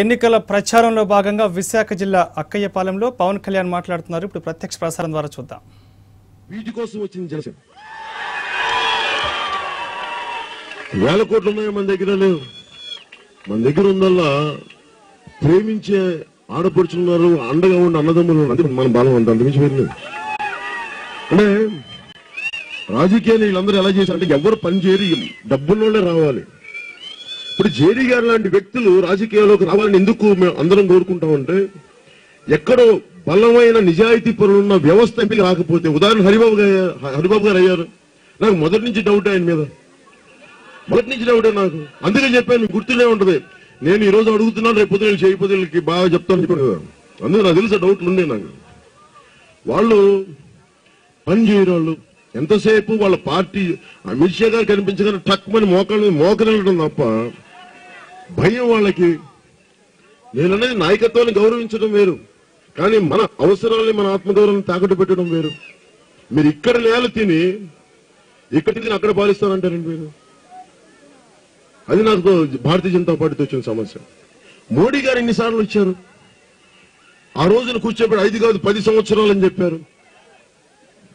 ఎన్నికల ప్రచారంలో భాగంగా విశాఖ జిల్లా అక్కయ్యపాలెంలో పవన్ కళ్యాణ్ మాట్లాడుతున్నారు. ఇప్పుడు ప్రత్యక్ష ప్రసారం ద్వారా చూద్దాం. వీటి కోసం వచ్చింది జనసేన. వేల కోట్లు ఉన్నాయో మన దగ్గర లేవు. మన దగ్గర ఉందల్లా ప్రేమించే ఆడపడుచున్నారు, అండగా ఉండే అన్నదమ్ములు మన బలం అంత అంతమించి వెళ్ళలేదు. అంటే రాజకీయాన్ని వీళ్ళందరూ ఎలా చేశారంటే ఎవరు పని చేయరు, డబ్బుల్లోనే రావాలి. ఇప్పుడు జేడీ గారు లాంటి వ్యక్తులు రాజకీయాల్లోకి రావాలని ఎందుకు మేము అందరం కోరుకుంటామంటే, ఎక్కడో బలమైన నిజాయితీ పరులున్న వ్యవస్థ ఎంపిక రాకపోతే, ఉదాహరణ హరిబాబు గారు అయ్యారు. నాకు మొదటి నుంచి డౌట్ ఆయన మీద, మొదటి నుంచి డౌటే నాకు. అందుకే చెప్పాను, గుర్తులే ఉంటది. నేను ఈ రోజు అడుగుతున్నాను, రేపు పొద్దున చేయకపోతే బాగా చెప్తాను చెప్పాను కదా. అందుకే నాకు తెలిసిన డౌట్లు ఉండే నాకు. వాళ్ళు పని చేయరు. వాళ్ళు ఎంతసేపు వాళ్ళ పార్టీ అమిత్ షా గారు కనిపించగానే టక్మని మోకరిల్లడం తప్ప భయం వాళ్ళకి. నేననేది నాయకత్వాన్ని గౌరవించడం వేరు, కానీ మన అవసరాలని మన ఆత్మగౌరవాన్ని తాకట్టు పెట్టడం వేరు. మీరు ఇక్కడ నేల తిని ఇక్కడ తిని అక్కడ పాలిస్తారంటారండి మీరు. అది నాకు భారతీయ జనతా పార్టీతో వచ్చిన సమస్య. మోడీ గారు ఎన్నిసార్లు వచ్చారు, ఆ రోజున కూర్చోబెట్టి 5 కాదు 10 సంవత్సరాలు అని చెప్పారు.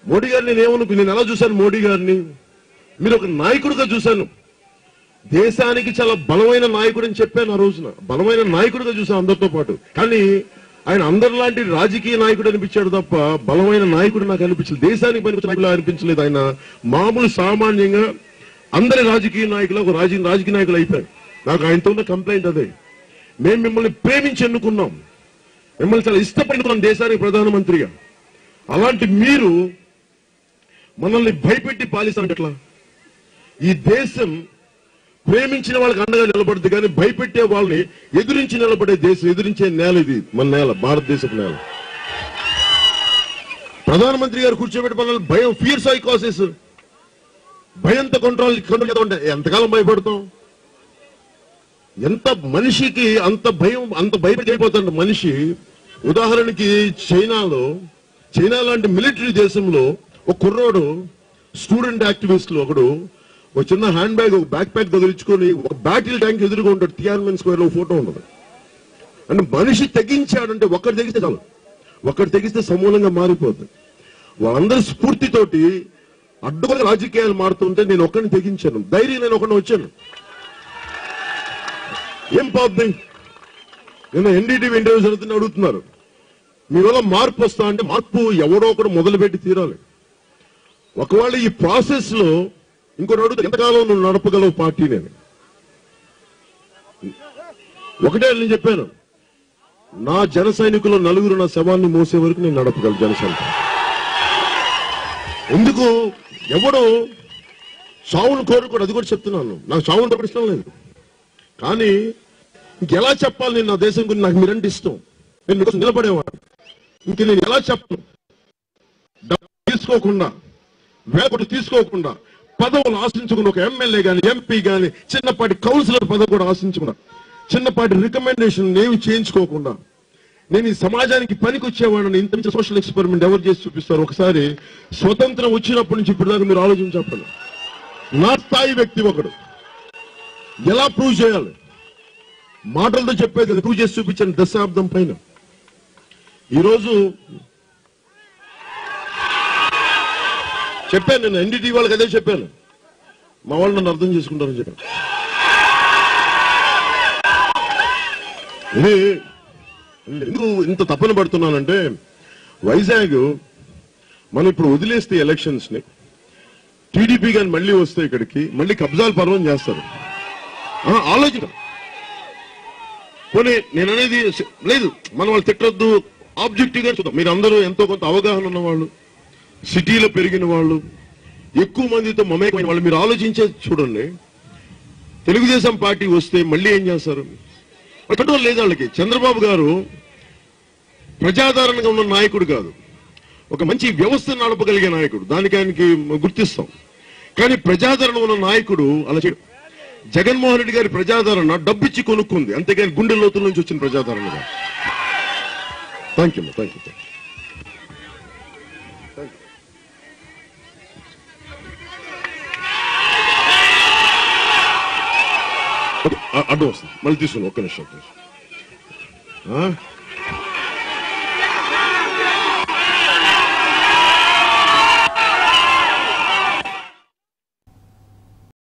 మోడీ గారిని నేను ఎలా చూశాను మోడీ గారిని, మీరు ఒక నాయకుడిగా చూశాను. దేశానికి చాలా బలమైన నాయకుడు అని చెప్పాను ఆ రోజున. బలమైన నాయకుడిగా చూశాను అందరితో పాటు. కానీ ఆయన అందరిలాంటి రాజకీయ నాయకుడు అనిపించాడు తప్ప బలమైన నాయకుడు నాకు అనిపించలేదు. దేశానికి పనికొచ్చిన నాయకులు అనిపించలేదు. ఆయన మామూలు సామాన్యంగా అందరి రాజకీయ నాయకులు ఒక రాజకీయ నాయకులు అయిపోయారు. నాకు ఆయనతో ఉన్న కంప్లైంట్ అదే. మేము మిమ్మల్ని ప్రేమించి ఎన్నుకున్నాం, మిమ్మల్ని చాలా ఇష్టపడుతున్నాం దేశానికి ప్రధానమంత్రిగా. అలాంటి మీరు మనల్ని భయపెట్టి పాలిస్తారంటే ఎట్లా? ఈ దేశం ప్రేమించిన వాళ్ళకి అండగా నిలబడుతుంది, కానీ భయపెట్టే వాళ్ళని ఎదురించి నిలబడే దేశం, ఎదిరించే నేల ఇది మన నేల, భారతదేశపు నేల. ప్రధానమంత్రి గారు కూర్చోబెట్టి మనల్ని భయం, ఫియర్ సైకోసిస్, భయంతో కంట్రోల్ చేద్దాం అంటే ఎంతకాలం భయపడతాం? ఎంత మనిషికి అంత భయం, అంత భయపడి అయిపోతాడు మనిషి. ఉదాహరణకి చైనా లాంటి మిలిటరీ దేశంలో ఒక కుర్రోడు, స్టూడెంట్ యాక్టివిస్టులు ఒకడు ఒక చిన్న హ్యాండ్ బ్యాగ్, ఒక బ్యాక్ ప్యాక్ తగిలించుకొని ఒక బ్యాటిల్ ట్యాంక్ ఎదురుగా ఉంటాడు. తియాన్మెన్ స్క్వేర్ లో ఫోటో ఉండదు. అంటే మనిషి తెగించాడంటే ఒక్కటి తెగిస్తే చాలు, ఒక్కటి తెగిస్తే సమూలంగా మారిపోతుంది. వాళ్ళందరి స్ఫూర్తితోటి అడ్డుగా రాజకీయాలు మారుతుంటే నేను ఒక్కడిని తెగించాను. ధైర్యం నేను ఒకడిని వచ్చాను. ఏం పోద్ది? నేను ఎన్డీటీవీ ఇంటర్వ్యూ జరుగుతున్న అడుగుతున్నారు, మీ వల్ల మార్పు వస్తా అంటే మార్పు ఎవడో ఒకడు మొదలుపెట్టి తీరాలి. ఒకవేళ ఈ ప్రాసెస్ లో ఇంకోటి అడుగుతా, ఎంతకాలం నువ్వు నడపగలవు పార్టీని? ఒకటే నేను చెప్పాను, నా జన సైనికులు నలుగురు నా శవాన్ని మోసే వరకు నేను నడపగలను జనసైనిక. ఎందుకు? ఎవడు చావును కోరుకోడు, అది కూడా చెప్తున్నాను. నాకు చావును తప్ప ఇష్టం లేదు, కానీ ఇంకెలా చెప్పాలి? నేను నా దేశం గురించి, నాకు మీరంటే ఇష్టం, నేను మీకోసం నిలబడేవాడు. ఇంక నేను ఎలా చెప్పను? డబ్బు తీసుకోకుండా, వేపటి తీసుకోకుండా, పదవులు ఆశించకుండా, ఒక ఎమ్మెల్యే గాని ఎంపీ గాని చిన్నపాటి కౌన్సిలర్ పదవి కూడా ఆశించకుండా, చిన్నపాటి రికమెండేషన్ ఏమి చేయించుకోకుండా నేను ఈ సమాజానికి పనికి వచ్చేవాడిని. ఇంత సోషల్ ఎక్స్పెరిమెంట్ ఎవరు చేసి చూపిస్తారు? ఒకసారి స్వతంత్రం వచ్చినప్పటి నుంచి ఇప్పుడు దాకా మీరు ఆలోచించి చెప్పండి. నా స్థాయి వ్యక్తి ఒకడు ఎలా ప్రూవ్ చేయాలి? మాటలతో చెప్పేది ప్రూవ్ చేసి చూపించాను దశాబ్దం పైన. ఈరోజు చెప్పాను, నేను ఎన్డీటీవీ వాళ్ళకి అదే చెప్పాను, మా వాళ్ళు నన్ను అర్థం చేసుకుంటారని చెప్పాను. ఇది ఎందుకు ఇంత తప్పన పడుతున్నానంటే, వైజాగ్ మనం ఇప్పుడు వదిలేస్తే ఎలక్షన్స్ ని, టీడీపీ గాని మళ్ళీ వస్తే ఇక్కడికి మళ్ళీ కబ్జాలు పర్వం చేస్తారు. ఆలోచన పోనీ నేను అనేది లేదు, మనం వాళ్ళు తిట్టొద్దు, ఆబ్జెక్టివ్ గా చూద్దాం. మీరు అందరూ ఎంతో కొంత అవగాహన ఉన్నవాళ్ళు, సిటీలో పెరిగిన వాళ్ళు, ఎక్కువ మందితో మమేకమైన వాళ్ళు, మీరు ఆలోచించే చూడండి. తెలుగుదేశం పార్టీ వస్తే మళ్ళీ ఏం చేస్తారు? కంట్రోల్ లేదు వాళ్ళకి. చంద్రబాబు గారు ప్రజాదరణగా ఉన్న నాయకుడు కాదు, ఒక మంచి వ్యవస్థను నడపగలిగే నాయకుడు, దానికి ఆయనకి గుర్తిస్తాం. కానీ ప్రజాదరణ ఉన్న నాయకుడు అలా చేయడు. జగన్మోహన్ రెడ్డి గారి ప్రజాదరణ డబ్బిచ్చి కొనుక్కుంది, అంతేగాని గుండె లోతుల నుంచి వచ్చిన ప్రజాదరణగా. Thank you. అడ్డు వస్తుంది, మళ్ళీ తీసుకుని ఒక్క నిమిషం. ఆ?